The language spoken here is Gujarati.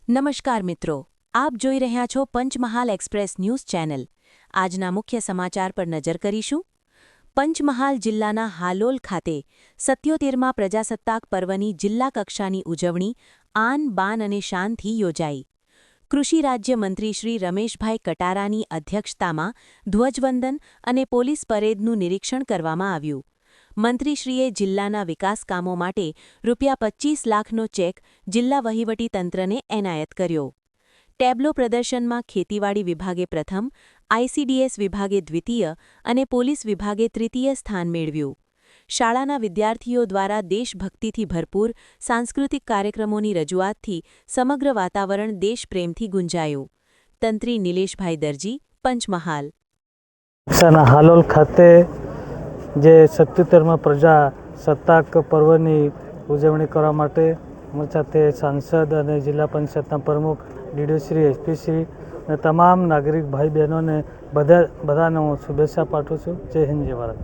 નમસ્કાર મિત્રો, આપ જોઈ રહ્યા છો પંચમહાલ એક્સપ્રેસ ન્યૂઝ ચેનલ। આજના મુખ્ય સમાચાર પર નજર કરીશું। પંચમહાલ જિલ્લાના હાલોલ ખાતે 77મા પ્રજાસત્તાક પર્વની જિલ્લા કક્ષાની ઉજવણી આન બાન અને શાનથી યોજાઈ। કૃષિ રાજ્યમંત્રી શ્રી રમેશભાઈ કટારાની અધ્યક્ષતામાં ધ્વજવંદન અને પોલીસ પરેડનું નિરીક્ષણ કરવામાં આવ્યું। મંત્રીશ્રીએ જિલ્લાના વિકાસ કામો માટે ₹25 લાખનો ચેક જિલ્લા વહીવટીતંત્રને એનાયત કર્યો। ટેબ્લો પ્રદર્શનમાં ખેતીવાડી વિભાગે પ્રથમ, આઈસીડીએસ વિભાગે દ્વિતીય અને પોલીસ વિભાગે તૃતીય સ્થાન મેળવ્યું। શાળાના વિદ્યાર્થીઓ દ્વારા દેશભક્તિથી ભરપૂર સાંસ્કૃતિક કાર્યક્રમોની રજૂઆતથી સમગ્ર વાતાવરણ દેશપ્રેમથી ગુંજાયું। તંત્રી નિલેશભાઈ દરજી, પંચમહાલ। હાલોલ ખાતે જે 77મા પ્રજાસત્તાક પર્વની ઉજવણી કરવા માટે અમારી સાથે સાંસદ અને જિલ્લા પંચાયતના પ્રમુખ ડીડીઓશ્રી, એસપીશ્રી અને તમામ નાગરિક ભાઈ બહેનોને બધાને હું શુભેચ્છા પાઠવું છું। જય હિન્દ, જય ભારત।